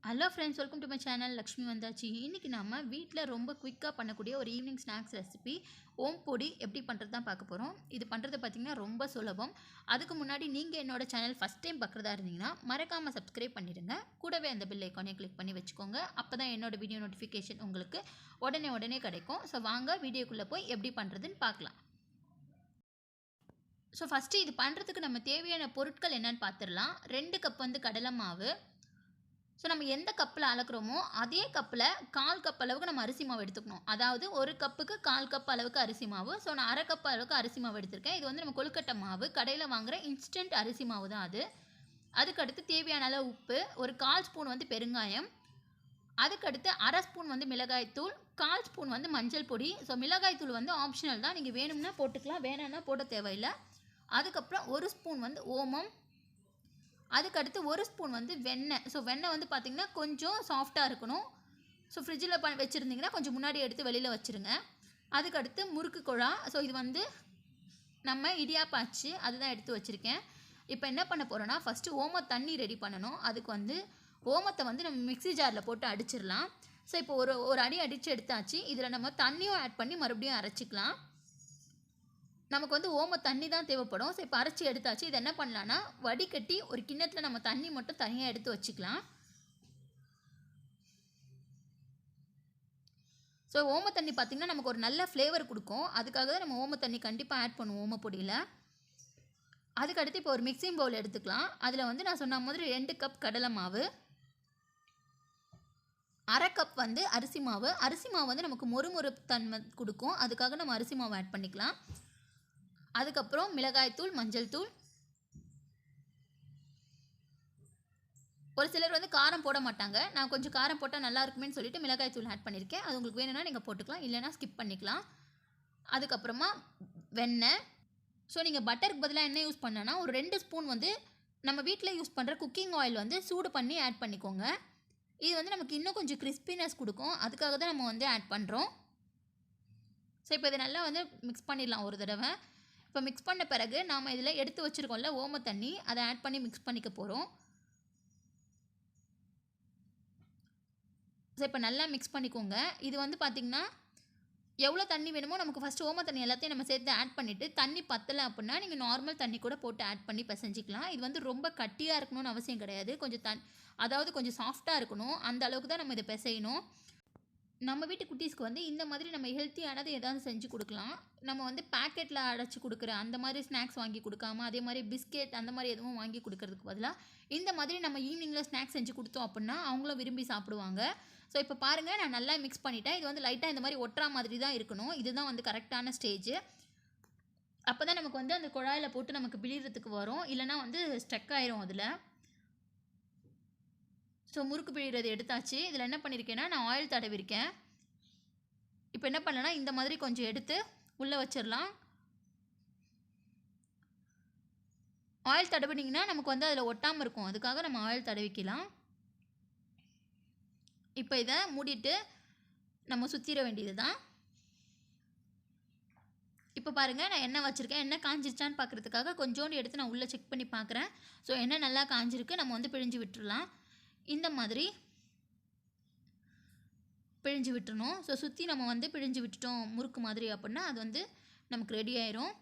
Hello friends, welcome to my channel Lakshmi வந்தாச்சு. இன்றைக்கி நம்ம வீட்டில் ரொம்ப குயிக்காக பண்ணக்கூடிய ஒரு ஈவினிங் ஸ்நாக்ஸ் ரெசிபி ஓம் பொடி எப்படி பண்ணுறது தான் பார்க்க போகிறோம். இது பண்ணுறது பார்த்திங்கன்னா ரொம்ப சுலபம். அதுக்கு முன்னாடி நீங்கள் என்னோடய சேனல் ஃபஸ்ட் டைம் பார்க்குறதா இருந்தீங்கன்னா மறக்காமல் சப்ஸ்கிரைப் பண்ணிடுங்க. கூடவே அந்த பெல் ஐக்கானே கிளிக் பண்ணி வச்சுக்கோங்க. அப்போ தான் என்னோடய வீடியோ நோட்டிஃபிகேஷன் உங்களுக்கு உடனே கிடைக்கும். ஸோ வாங்க வீடியோக்குள்ளே போய் எப்படி பண்ணுறதுன்னு பார்க்கலாம். ஸோ ஃபஸ்ட்டு இது பண்ணுறதுக்கு நம்ம தேவையான பொருட்கள் என்னென்னு பார்த்துடலாம். 2 கப் கடலை மாவு. ஸோ நம்ம எந்த கப்பில் அளக்குறோமோ அதே கப்பில் 1/4 கப் அளவுக்கு நம்ம அரிசி மாவு எடுத்துக்கணும். அதாவது ஒரு கப்புக்கு 1/4 கப் அளவுக்கு அரிசி மாவு. ஸோ நான் 1/2 கப் அளவுக்கு அரிசி மாவு எடுத்திருக்கேன். இது நம்ம கொழுக்கட்டை மாவு, கடையில் வாங்குகிற இன்ஸ்டன்ட் அரிசி மாவு தான் அது. அதுக்கடுத்து தேவையான அளவு உப்பு, ஒரு 1/4 ஸ்பூன் பெருங்காயம், அதுக்கடுத்து 1/2 ஸ்பூன் மிளகாய்த்தூள், 1/4 ஸ்பூன் மஞ்சள் பொடி. ஸோ மிளகாய்த்தூள் ஆப்ஷனல் தான், நீங்கள் வேணும்னா போட்டுக்கலாம், வேணும்னா போட தேவையில்லை. அதுக்கப்புறம் 1 ஸ்பூன் ஓமம், அதுக்கடுத்து 1 ஸ்பூன் வெண்ணெய். ஸோ வெண்ணெய் பார்த்திங்கன்னா கொஞ்சம் சாஃப்டாக இருக்கணும். ஸோ ஃப்ரிட்ஜில் வச்சுருந்திங்கன்னா கொஞ்சம் முன்னாடி எடுத்து வெளியில் வச்சுருங்க. அதுக்கடுத்து முறுக்கு குழா. ஸோ இது நம்ம இடியாப்பாச்சு, அதுதான் எடுத்து வச்சுருக்கேன். இப்போ என்ன பண்ண போகிறோன்னா, ஃபஸ்ட்டு ஓம தண்ணி ரெடி பண்ணணும். அதுக்கு ஓமத்தை நம்ம மிக்ஸி ஜாரில் போட்டு அடிச்சிடலாம். ஸோ இப்போ ஒரு அடி அடித்து எடுத்தாச்சு. இதில் நம்ம தண்ணியும் ஆட் பண்ணி மறுபடியும் அரைச்சிக்கலாம். நமக்கு ஓம தண்ணி தான் தேவைப்படும். ஸோ இப்போ அரைச்சி எடுத்தாச்சு. இது என்ன பண்ணலான்னா, வடிகட்டி ஒரு கிண்ணத்தில் நம்ம தண்ணி மட்டும் தனியாக எடுத்து வச்சுக்கலாம். ஸோ ஓம தண்ணி பார்த்திங்கன்னா நமக்கு ஒரு நல்ல ஃப்ளேவர் கொடுக்கும். அதுக்காக தான் நம்ம ஓம தண்ணி கண்டிப்பாக ஆட் பண்ணுவோம் ஓம பொடியில். அதுக்கடுத்து இப்போ ஒரு மிக்சிங் பவுல் எடுத்துக்கலாம். அதில் நான் சொன்ன மாதிரி 2 கப் கடலை மாவு, 1/2 கப் அரிசி மாவு. அரிசி மாவு நமக்கு மொறு தன்மை கொடுக்கும். அதுக்காக நம்ம அரிசி மாவு ஆட் பண்ணிக்கலாம். அதுக்கப்புறம் மிளகாய்த்தூள், மஞ்சள் தூள். ஒரு சிலர் காரம் போட மாட்டாங்க. நான் கொஞ்சம் காரம் போட்டால் நல்லா இருக்குமேன்னு சொல்லிட்டு மிளகாய்த்தூள் ஆட் பண்ணியிருக்கேன். அது உங்களுக்கு வேணும்னா நீங்கள் போட்டுக்கலாம், இல்லைனா ஸ்கிப் பண்ணிக்கலாம். அதுக்கப்புறமா வெண்ணெய். ஸோ நீங்கள் பட்டருக்கு பதிலாக என்ன யூஸ் பண்ணனா, ஒரு 2 ஸ்பூன் நம்ம வீட்டில் யூஸ் பண்ணுற குக்கிங் ஆயில் சூடு பண்ணி ஆட் பண்ணிக்கோங்க. இது நமக்கு இன்னும் கொஞ்சம் கிறிஸ்பினஸ் கொடுக்கும். அதுக்காக தான் நம்ம ஆட் பண்ணுறோம். ஸோ இப்போ இதை நல்லா மிக்ஸ் பண்ணிடலாம் ஒரு தடவை. இப்போ மிக்ஸ் பண்ண பிறகு நாம் இதில் எடுத்து வச்சுருக்கோம்ல ஓம தண்ணி, அதை ஆட் பண்ணி மிக்ஸ் பண்ணிக்க போகிறோம். ஸோ இப்போ நல்லா மிக்ஸ் பண்ணிக்கோங்க. இது பார்த்திங்கன்னா எவ்வளோ தண்ணி வேணுமோ நமக்கு ஃபஸ்ட்டு ஓம தண்ணி எல்லாத்தையும் நம்ம சேர்த்து ஆட் பண்ணிவிட்டு, தண்ணி பத்தலை அப்படின்னா நீங்கள் நார்மல் தண்ணி கூட போட்டு ஆட் பண்ணி பிசைஞ்சிக்கலாம். இது ரொம்ப கட்டியாக இருக்கணும்னு அவசியம் கிடையாது. கொஞ்சம் அதாவது கொஞ்சம் சாஃப்டாக இருக்கணும். அந்த அளவுக்கு தான் நம்ம இதை பிசையணும். நம்ம வீட்டு குட்டீஸ்க்கு இந்த மாதிரி நம்ம ஹெல்த்தியானது ஏதாவது செஞ்சு கொடுக்கலாம். நம்ம பேக்கெட்டில் அடைச்சி கொடுக்குற அந்த மாதிரி ஸ்நாக்ஸ் வாங்கி கொடுக்காம, அதே மாதிரி பிஸ்கெட் அந்த மாதிரி எதுவும் வாங்கி கொடுக்கறதுக்கு பதிலாக இந்த மாதிரி நம்ம ஈவினிங்கில் ஸ்நாக்ஸ் செஞ்சு கொடுத்தோம் அப்படின்னா அவங்களும் விரும்பி சாப்பிடுவாங்க. ஸோ இப்போ பாருங்கள், நான் நல்லா மிக்ஸ் பண்ணிட்டேன். இது லைட்டாக இந்த மாதிரி ஒட்டுற மாதிரி தான் இருக்கணும். இதுதான் கரெக்டான ஸ்டேஜ். அப்போ தான் நமக்கு அந்த குழாயில் போட்டு நமக்கு பிழிறதுக்கு வரும். இல்லைனா ஸ்டக் ஆயிரும் அதில். ஸோ முறுக்கு பிழிகிறது எடுத்தாச்சு. இதில் என்ன பண்ணியிருக்கேன்னா, நான் ஆயில் தடவிருக்கேன். இப்போ என்ன பண்ணலன்னா, இந்த மாதிரி கொஞ்சம் எடுத்து உள்ளே வச்சிடலாம். ஆயில் தடவினிங்கன்னா நமக்கு அதில் ஒட்டாமல் இருக்கும். அதுக்காக நம்ம ஆயில் தடவிக்கலாம். இப்போ இதை மூடிட்டு நம்ம சுற்றிட வேண்டியது தான். இப்போ பாருங்கள், நான் எண்ணெய் வச்சுருக்கேன். எண்ணெய் காஞ்சிருச்சான்னு பார்க்குறதுக்காக கொஞ்சோண்டு எடுத்து நான் உள்ளே செக் பண்ணி பார்க்குறேன். ஸோ எண்ணெய் நல்லா காஞ்சிருக்கு. நம்ம பிழிஞ்சு விட்டுடலாம். இந்த மாதிரி பிழிஞ்சு விட்டுறணும். ஸோ சுற்றி நம்ம பிழிஞ்சு விட்டுட்டோம் முறுக்கு மாதிரி அப்படின்னா அது நமக்கு ரெடி ஆயிரும்.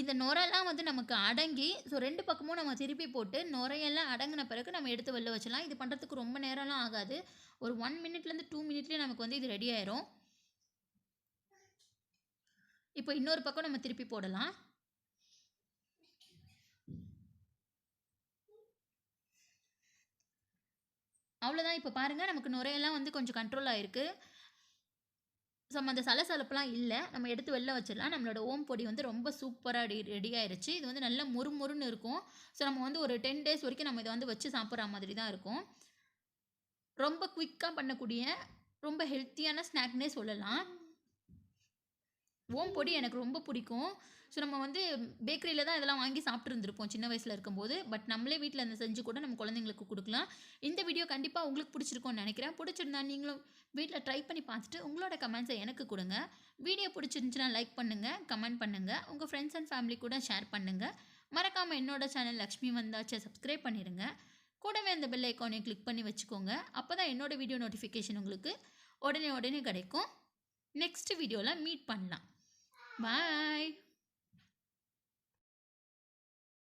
இந்த நுரெல்லாம் நமக்கு அடங்கி, ஸோ 2 பக்கமும் நம்ம திருப்பி போட்டு நுரையெல்லாம் அடங்கின பிறகு நம்ம எடுத்து வெளில வச்சிடலாம். இது பண்ணுறதுக்கு ரொம்ப நேரம்லாம் ஆகாது. ஒரு 1 மினிட்லேருந்து 2 மினிட்லேயே நமக்கு இது ரெடி ஆயிரும். இப்போ இன்னொரு பக்கம் நம்ம திருப்பி போடலாம். அவ்வளோதான். இப்போ பாருங்கள், நமக்கு நுரையெல்லாம் கொஞ்சம் கண்ட்ரோல் ஆகிருக்கு. ஸோ அந்த சலசலப்பெலாம் இல்லை. நம்ம எடுத்து வெளில வச்சிடலாம். நம்மளோட ஓம் பொடி ரொம்ப சூப்பராக ரெடி ஆயிடுச்சு. இது நல்லா மொறுன்னு இருக்கும். ஸோ நம்ம ஒரு 10 டேஸ் வரைக்கும் நம்ம இதை வச்சு சாப்பிட்ற மாதிரி தான் இருக்கும். ரொம்ப குயிக்காக பண்ணக்கூடிய ரொம்ப ஹெல்த்தியான ஸ்நாக்னே சொல்லலாம். ஓம் பொடி எனக்கு ரொம்ப பிடிக்கும். ஸோ நம்ம பேக்கரியில் தான் இதெல்லாம் வாங்கி சாப்பிட்ருந்துருப்போம் சின்ன வயசில் இருக்கும்போது. பட் நம்மளே வீட்டில் செஞ்சு கூட நம்ம குழந்தைங்களுக்கு கொடுக்கலாம். இந்த வீடியோ கண்டிப்பாக உங்களுக்கு பிடிச்சிருக்கும்னு நினைக்கிறேன். பிடிச்சிருந்தா நீங்களும் வீட்டில் ட்ரை பண்ணி பார்த்துட்டு உங்களோட கமெண்ட்ஸை எனக்கு கொடுங்க. வீடியோ பிடிச்சிருந்துச்சுன்னா லைக் பண்ணுங்கள், கமெண்ட் பண்ணுங்கள், உங்கள் ஃப்ரெண்ட்ஸ் அண்ட் ஃபேமிலி கூட ஷேர் பண்ணுங்கள். மறக்காமல் என்னோட சேனல் லக்ஷ்மி வந்தாச்சை சப்ஸ்கிரைப் பண்ணிடுங்க. கூடவே அந்த பெல் ஐக்கானையும் கிளிக் பண்ணி வச்சுக்கோங்க. அப்போ தான் என்னோடய வீடியோ நோட்டிஃபிகேஷன் உங்களுக்கு உடனே கிடைக்கும். நெக்ஸ்ட் வீடியோவில் மீட் பண்ணலாம். பாய்.